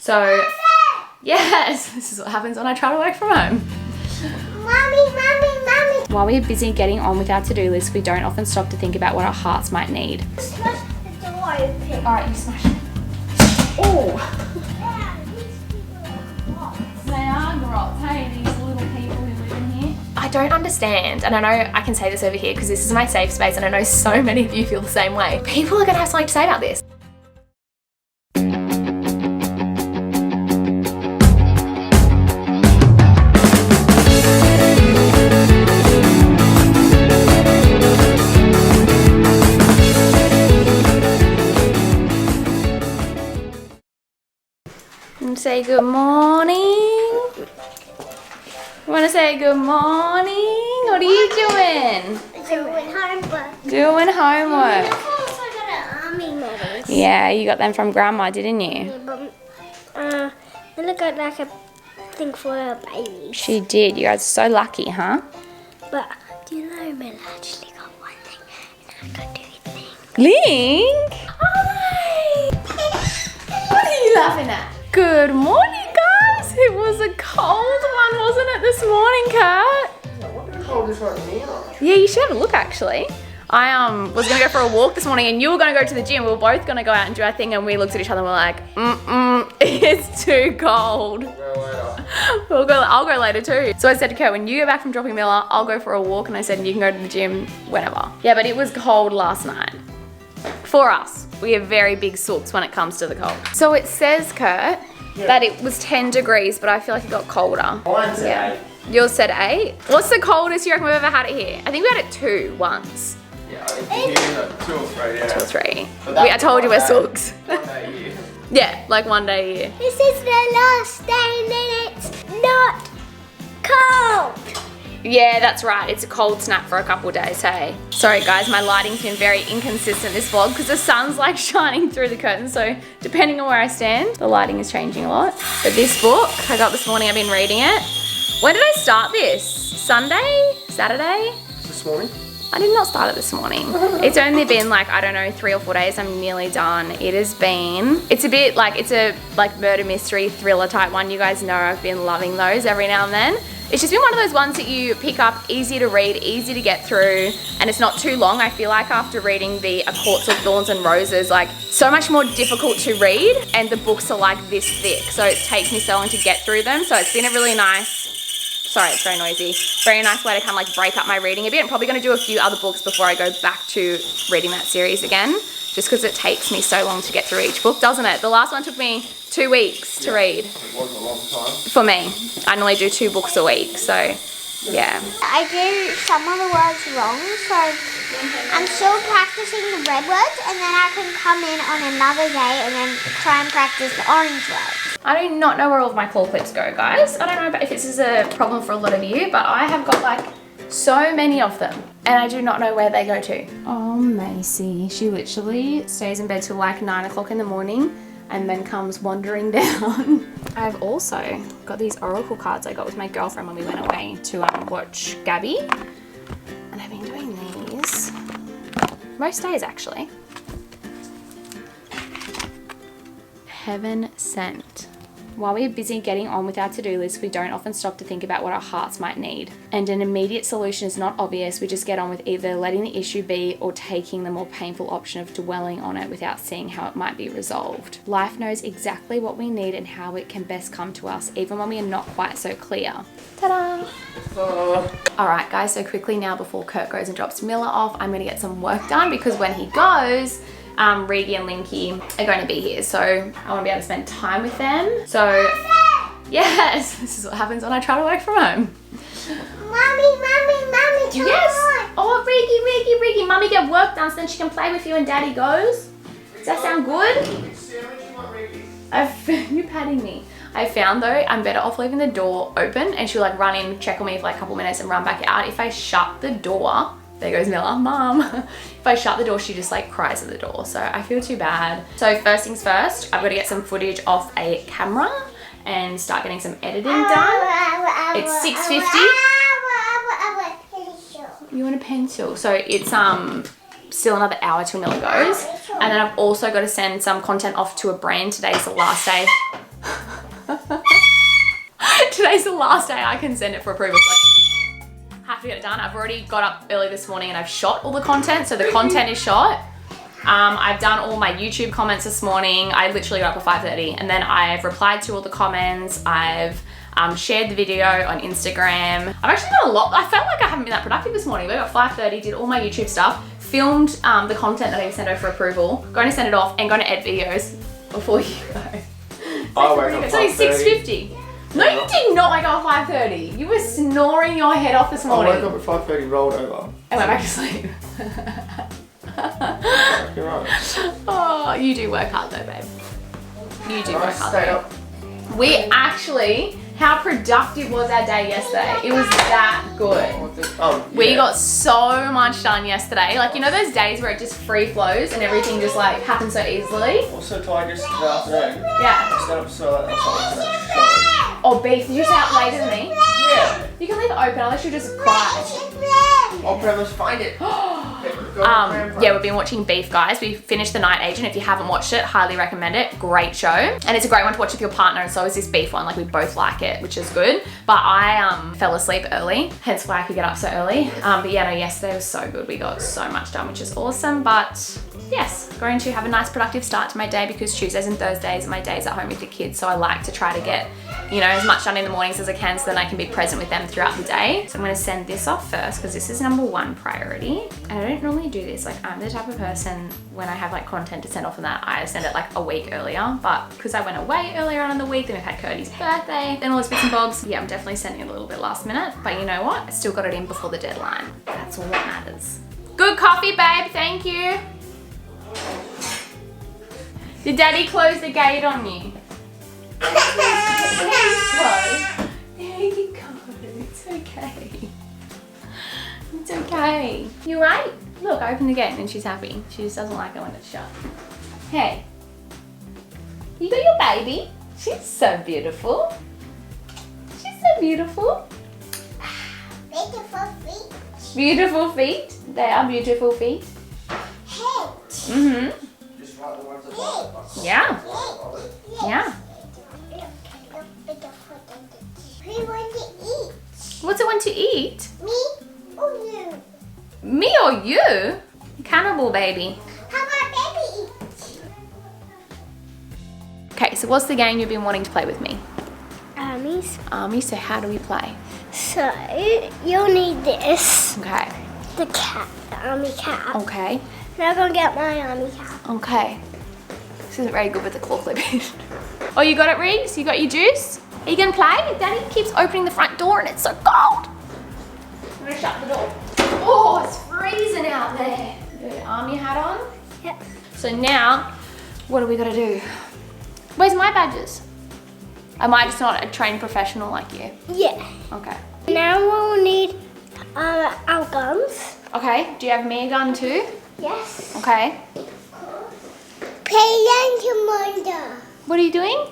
So, yes, this is what happens when I try to work from home. Mommy. While we're busy getting on with our to-do list, we don't often stop to think about what our hearts might need. Smash the door open. Alright, you smash it. Oh! They are grots, hey, these little people who live in here. I don't understand, and I know I can say this over here because this is my safe space and I know so many of you feel the same way. People are gonna have something to say about this. Say good morning. You want to say good morning? What are you doing? Doing homework. Doing homework. I also got an army medals. Yeah, you got them from Grandma, didn't you? Yeah, but they look like a thing for a baby. She did. You guys are so lucky, huh? But do you know Mel actually got one thing and I got two things. Link? Hi! What are you laughing at? Good morning, guys. It was a cold one, wasn't it, this morning, Kat? I wonder how cold this right now. Yeah, you should have a look, actually. I was gonna go for a walk this morning and you were gonna go to the gym. We were both gonna go out and do our thing and we looked at each other and we're like, it's too cold. Go later. I'll go later too. So I said to Kurt, when you go back from dropping Miller, I'll go for a walk, and I said, you can go to the gym whenever. Yeah, but it was cold last night. For us, we have very big sooks when it comes to the cold. So it says, Kurt, that it was 10 degrees, but I feel like it got colder. Mine said 8. Yours said 8? What's the coldest you reckon we've ever had it here? I think we had it 2 once. Yeah, I think here 2 or 3, yeah. 2 or 3. But that I told you we're one day- sooks. One day a year. Yeah, like one day a year. This is the last day and then it's not cold. Yeah, that's right. It's a cold snap for a couple of days, hey? Sorry guys, my lighting's been very inconsistent this vlog because the sun's like shining through the curtains, so depending on where I stand, the lighting is changing a lot. But this book, I got this morning, I've been reading it. When did I start this? Sunday? Saturday? This morning? I did not start it this morning. It's only been like, I don't know, 3 or 4 days. I'm nearly done. It has been, it's a bit like, it's a like murder mystery thriller type one. You guys know I've been loving those every now and then. It's just been one of those ones that you pick up, easy to read, easy to get through, and it's not too long. I feel like after reading the A Courts of Thorns and Roses, like so much more difficult to read, and the books are like this thick, so it takes me so long to get through them. So it's been a really nice, sorry, it's very noisy, very nice way to kind of like break up my reading a bit. I'm probably going to do a few other books before I go back to reading that series again, just because it takes me so long to get through each book, doesn't it? The last one took me 2 weeks to read. It wasn't a long time. For me. I normally do 2 books a week, so yeah. I did some of the words wrong, so I'm still practicing the red words and then I can come in on another day and then try and practice the orange words. I do not know where all of my claw clips go, guys. I don't know if this is a problem for a lot of you, but I have got like so many of them and I do not know where they go to. Oh, Macy. She literally stays in bed till like 9 o'clock in the morning and then comes wandering down. I've also got these oracle cards I got with my girlfriend when we went away to watch Gabby. And I've been doing these most days actually. Heaven sent. While we're busy getting on with our to-do list, we don't often stop to think about what our hearts might need. And an immediate solution is not obvious. We just get on with either letting the issue be or taking the more painful option of dwelling on it without seeing how it might be resolved. Life knows exactly what we need and how it can best come to us, even when we are not quite so clear. Ta-da! Alright guys, so quickly now before Kurt goes and drops Miller off, I'm going to get some work done because when he goes, Regie and Linky are going to be here, so I want to be able to spend time with them. So yes, this is what happens when I try to work from home. Mommy, Yes. Oh, Regie, Mummy get work done so then she can play with you and Daddy goes. Does that sound good? You patting me. I found though, I'm better off leaving the door open and she'll like run in, check on me for like a couple minutes and run back out. If I shut the door, there goes Miller, Mom. If I shut the door, she just like cries at the door. So I feel too bad. So first things first, I've got to get some footage off a camera and start getting some editing done. It's 6:50. You want a pencil? So it's still another hour till Miller goes. And then I've also got to send some content off to a brand. Today is the last day. Today's the last day I can send it for approval. Like, have to get it done. I've already got up early this morning and I've shot all the content. So the content is shot. I've done all my YouTube comments this morning. I literally got up at 5:30 and then I've replied to all the comments. I've shared the video on Instagram. I've actually done a lot. I felt like I haven't been that productive this morning. We got 5:30, did all my YouTube stuff, filmed the content that I sent over for approval, going to send it off and going to edit videos before you go. I wake up It's only 6:50. No, you did not wake up at 5:30. You were snoring your head off this morning. I woke up at 5:30, rolled over. And went back to sleep. You're right. Oh, you do work hard though, babe. You do work hard Stay though. up. We actually, how productive was our day yesterday? It was that good. We got so much done yesterday. Like, you know those days where it just free flows and everything just like happens so easily? I was so tired yesterday afternoon. Yeah. I stayed up so late last night. Oh, beef, you're just out later than me? Yeah. You can leave it open unless you just cry. I'll premise find it. Yeah, we've been watching Beef, guys. We finished The Night Agent. If you haven't watched it, highly recommend it. Great show. And it's a great one to watch with your partner, and so is this Beef one. Like, we both like it, which is good. But I fell asleep early, hence why I could get up so early. But yeah, no, yesterday was so good. We got so much done, which is awesome. But yes, going to have a nice productive start to my day because Tuesdays and Thursdays are my days at home with the kids. So I like to try to get, you know, as much done in the mornings as I can so then I can be present with them throughout the day. So I'm gonna send this off first because this is #1 priority. And I don't normally do this. Like, I'm the type of person when I have like content to send off and that, I send it like a week earlier. But because I went away earlier on in the week, then we've had Cody's birthday, then all those bits and bobs. Yeah, I'm definitely sending it a little bit last minute. But you know what? I still got it in before the deadline. That's all that matters. Good coffee, babe. Thank you. Did Daddy close the gate on you? There you go. It's okay. It's okay. You right? Look, I opened the gate and she's happy. She just doesn't like it when it's shut. Hey. You got your baby? She's so beautiful. She's so beautiful. Beautiful feet. Beautiful feet. They are beautiful feet. Head. Mm-hmm. Just write the ones that Yeah. Yeah. Who want to eat? What's it want to eat? Me or you? Me or you? Cannibal baby. How about baby eat? Okay, so what's the game you've been wanting to play with me? Armies. Army, so how do we play? So you'll need this. Okay. The cat, the army cat. Okay. Now I'm gonna get my army cat. Okay. This isn't very good with the claw clipping. Oh, you got it, Riggs? You got your juice? Are you gonna play? Daddy keeps opening the front door and it's so cold. I'm gonna shut the door. Oh, it's freezing out there. Got your army hat on? Yep. So now, what do we gotta do? Where's my badges? Am I just not a trained professional like you? Yeah. Okay. Now we'll need our guns. Okay, do you have me a gun too? Yes. Okay. What are you doing?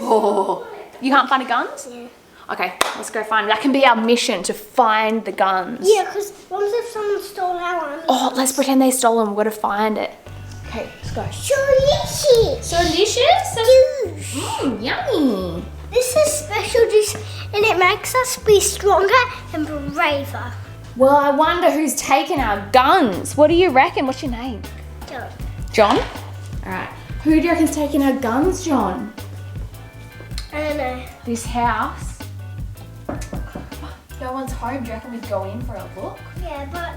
Oh, you can't find the guns? Yeah. Okay, let's go find. That can be our mission, to find the guns. Yeah, because what if someone stole our army? Oh, let's pretend they stole them. We've got to find it. Okay, let's go. Delicious. So delicious. Juice. Yummy. This is special juice and it makes us be stronger and braver. Well, I wonder who's taken our guns. What do you reckon? What's your name? John. John? All right. Who do you reckon's taken our guns, John? I don't know. This house. No one's home. Do you reckon we'd go in for a look? Yeah, but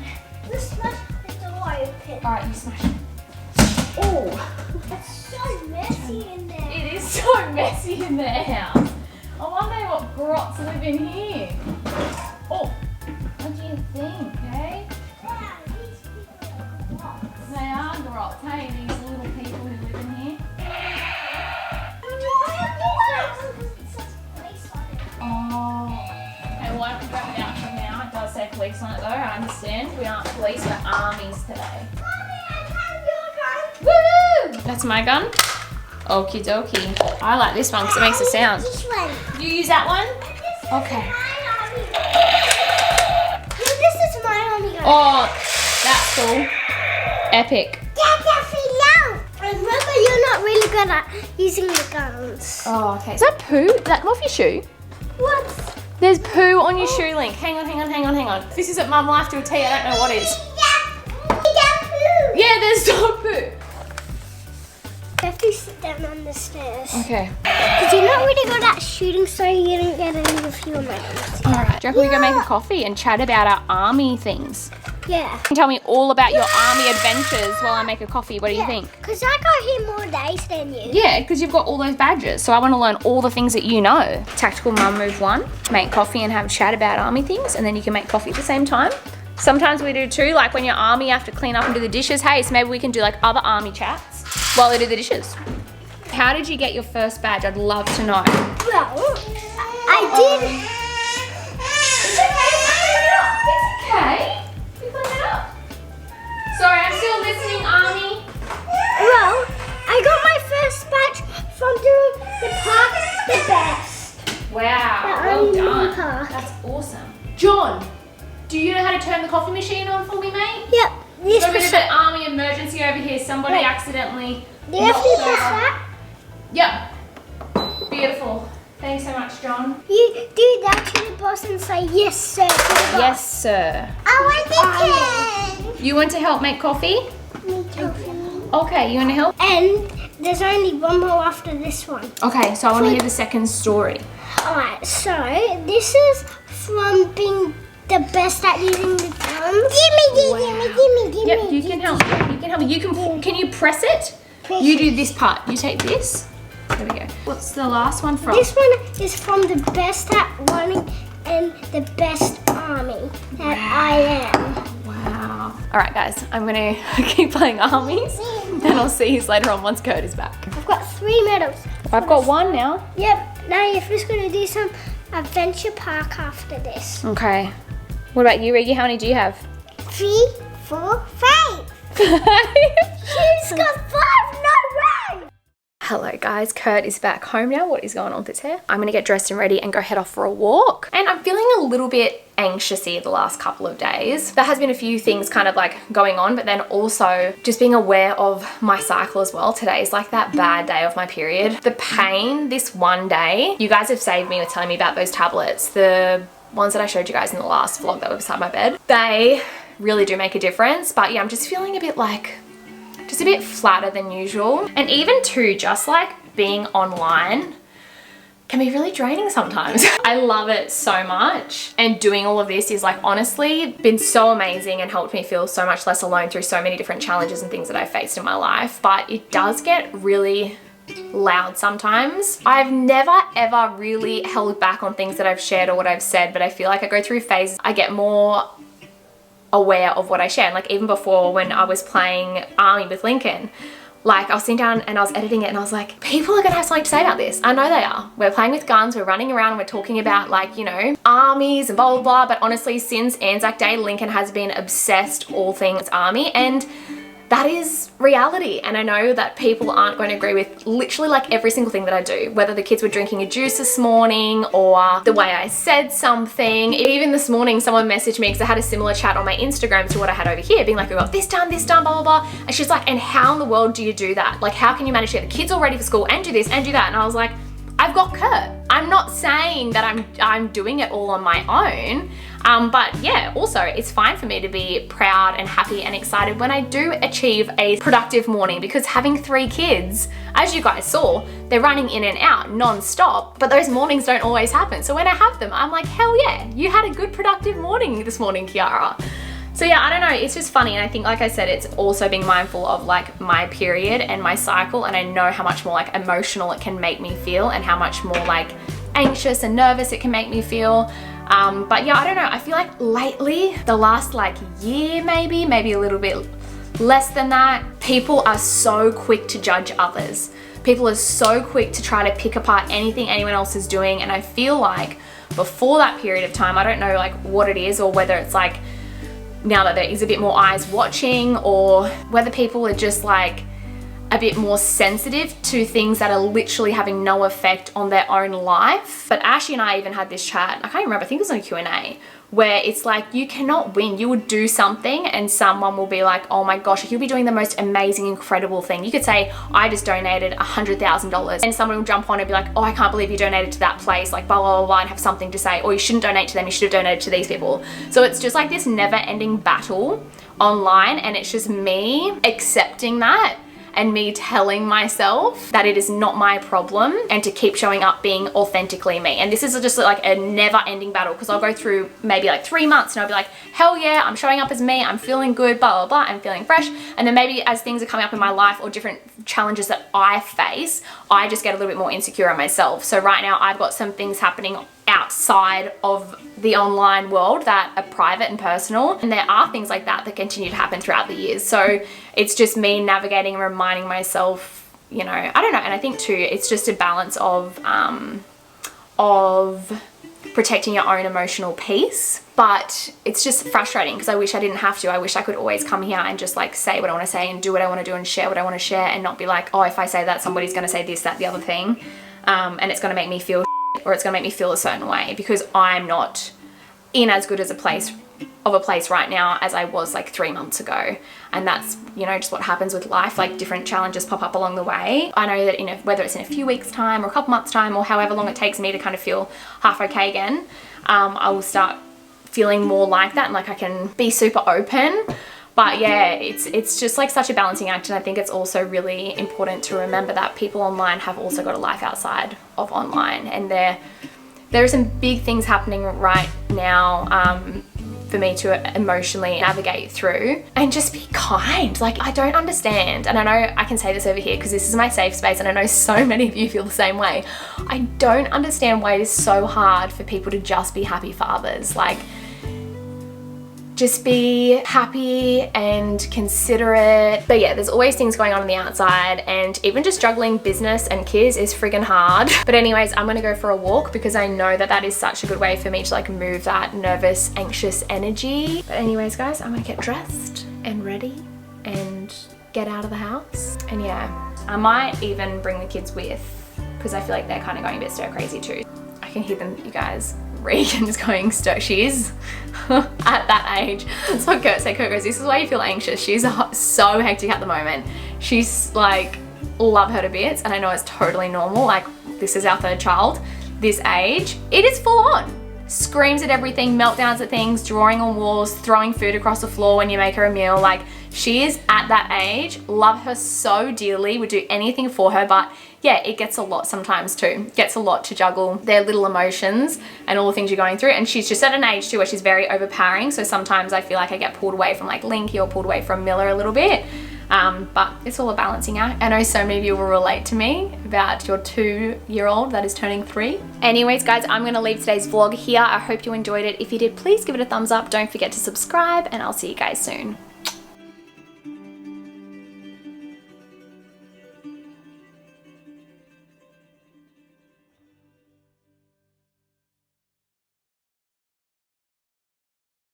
let's smash the door open. All right, you smash it. Oh. It's so messy in there. It is so messy in their house. I wonder what grots live in here. Oh, what do you think, eh? Yeah, these people are grots. They are grots, hey, these little people who live in here. Oh. Okay, well, I have to grab it out from now. It does say police on it though, I understand. We aren't police, we're armies today. Woo! That's my gun. Okie dokie. I like this one because it makes a sound. This one. You use that one? Okay. This is my army gun. Oh, that's cool. Epic. Remember, you're not not really good at using the guns. Oh, okay. Is that poo? Did that come off your shoe? What? There's poo on your shoe, Link. Hang on. This isn't Mum Life to a T. I don't know what is. Yeah, there's dog poo. You have to sit down on the stairs. Okay. Because you're not really good at shooting, so you didn't get any of your medals. Alright. Do you reckon we go make a coffee and chat about our army things? Yeah. You can tell me all about your army adventures while I make a coffee. What do you think? Because I got here more days than you. Yeah, because you've got all those badges. So I want to learn all the things that you know. Tactical Mum Move 1. Make coffee and have a chat about army things, and then you can make coffee at the same time. Sometimes we do too, like when you're army, you have to clean up and do the dishes. Hey, so maybe we can do like other army chats while they do the dishes. How did you get your first badge? I'd love to know. Well, I did. It's okay. You clean it up. Sorry, I'm still listening, Army. Well, I got my first badge from doing the park the best. Wow, The well Army done. Park. That's awesome. John, do you know how to turn the coffee machine on for me, mate? Yep. This Got a bit was of an army emergency over here. Somebody Wait. accidentally. Do you have to knocked press over. that? Yep. Beautiful. Thanks so much, John. You do that to the boss and say yes, sir. To the boss. Yes, sir. I want the pen. You want to help make coffee? Me too. Okay, you want to help? And there's only one more after this one. Okay, so I want to hear the second story. Alright, so this is from being the best at using the guns. Gimme. Yep, you can help. You can help. You can you press it? You do this part. You take this. There we go. What's the last one from? This one is from the best at running and the best army that I am. Wow. All right, guys. I'm gonna keep playing armies, and I'll see you later on once Kurt is back. I've got 3 medals. I've got one now. Yep. Now you're just gonna do some adventure park after this. Okay. What about you, Reggie? How many do you have? 3, 4, 5. She's got 5. No way. Hello guys, Kurt is back home now. What is going on with his hair? I'm gonna get dressed and ready and go head off for a walk. And I'm feeling a little bit anxious here the last couple of days. There has been a few things kind of like going on, but then also just being aware of my cycle as well. Today is like that bad day of my period. The pain this one day, you guys have saved me with telling me about those tablets. The ones that I showed you guys in the last vlog that were beside my bed. They really do make a difference. But yeah, I'm just feeling a bit like, just a bit flatter than usual. And even too, just like being online can be really draining sometimes. I love it so much. And doing all of this is like honestly been so amazing and helped me feel so much less alone through so many different challenges and things that I've faced in my life. But it does get really loud sometimes. I've never ever really held back on things that I've shared or what I've said, but I feel like I go through phases. I get more aware of what I share. And like even before when I was playing Army with Lincoln, like I was sitting down and I was editing it and I was like, people are gonna have something to say about this. I know they are. We're playing with guns, we're running around, we're talking about like, you know, armies and blah, blah, blah. But honestly, since Anzac Day, Lincoln has been obsessed all things army, and that is reality. And I know that people aren't going to agree with literally like every single thing that I do, whether the kids were drinking a juice this morning or the way I said something. Even this morning, someone messaged me because I had a similar chat on my Instagram to what I had over here, being like, we got this done, blah, blah, blah. And she's like, and how in the world do you do that? Like, how can you manage to get the kids all ready for school and do this and do that? And I was like, I've got Kurt. I'm not saying that I'm doing it all on my own. But yeah, also it's fine for me to be proud and happy and excited when I do achieve a productive morning, because having 3 kids, as you guys saw, they're running in and out non-stop, but those mornings don't always happen. So when I have them, I'm like, hell yeah, you had a good productive morning this morning, Keiara. So yeah, I don't know, it's just funny. And I think, like I said, it's also being mindful of like my period and my cycle, and I know how much more like emotional it can make me feel and how much more like anxious and nervous it can make me feel. But yeah, I don't know, I feel like lately, the last like year maybe a little bit less than that, people are so quick to judge others. People are so quick to try to pick apart anything anyone else is doing. And I feel like before that period of time, I don't know like what it is, or whether it's like now that there is a bit more eyes watching, or whether people are just like a bit more sensitive to things that are literally having no effect on their own life. But Ashley and I even had this chat, I can't remember, I think it was on a Q&A, where it's like you cannot win. You would do something and someone will be like, oh my gosh, you'll be doing the most amazing, incredible thing. You could say, I just donated $100,000, and someone will jump on and be like, oh, I can't believe you donated to that place, like blah, blah, blah, blah, and have something to say, or you shouldn't donate to them, you should have donated to these people. So it's just like this never ending battle online, and it's just me accepting that and me telling myself that it is not my problem and to keep showing up being authentically me. And this is just like a never ending battle, because I'll go through maybe like 3 months and I'll be like, hell yeah, I'm showing up as me, I'm feeling good, blah, blah, blah, I'm feeling fresh. And then maybe as things are coming up in my life or different challenges that I face, I just get a little bit more insecure in myself. So right now I've got some things happening outside of the online world that are private and personal, and there are things like that that continue to happen throughout the years. So it's just me navigating and reminding myself, you know, I don't know. And I think too, it's just a balance of protecting your own emotional peace. But it's just frustrating because I wish I didn't have to. I wish I could always come here and just like say what I want to say and do what I want to do and share what I want to share, and not be like, oh, if I say that, somebody's going to say this, that, the other thing, and it's going to make me feel or it's going to make me feel a certain way, because I'm not in as good as a place right now as I was like 3 months ago. And that's, you know, just what happens with life. Like different challenges pop up along the way. I know that whether it's in a few weeks time or a couple months time or however long it takes me to kind of feel half okay again, I will start feeling more like that and like I can be super open. But yeah, it's just like such a balancing act, and I think it's also really important to remember that people online have also got a life outside of online, and there are some big things happening right now for me to emotionally navigate through. And just be kind. Like, I don't understand, and I know I can say this over here because this is my safe space, and I know so many of you feel the same way. I don't understand why it is so hard for people to just be happy for others. Like, just be happy and considerate. But yeah, there's always things going on the outside, and even just juggling business and kids is friggin' hard. But anyways, I'm gonna go for a walk because I know that that is such a good way for me to like move that nervous, anxious energy. But anyways, guys, I'm gonna get dressed and ready and get out of the house. And yeah, I might even bring the kids with, because I feel like they're kind of going a bit stir crazy too. I can hear them, you guys. Regan's going stir. She's at that age. That's what Kurt said. Kurt goes, this is why you feel anxious. She's so hectic at the moment. She's like, love her to bits, and I know it's totally normal. Like, this is our 3rd child. This age, it is full on. Screams at everything, meltdowns at things, drawing on walls, throwing food across the floor when you make her a meal. Like, she is at that age. Love her so dearly, would do anything for her, but yeah, it gets a lot sometimes too. It gets a lot to juggle their little emotions and all the things you're going through. And she's just at an age too where she's very overpowering. So sometimes I feel like I get pulled away from like Linky or pulled away from Miller a little bit. But it's all a balancing act. I know so many of you will relate to me about your 2-year-old that is turning 3. Anyways, guys, I'm going to leave today's vlog here. I hope you enjoyed it. If you did, please give it a thumbs up. Don't forget to subscribe, and I'll see you guys soon.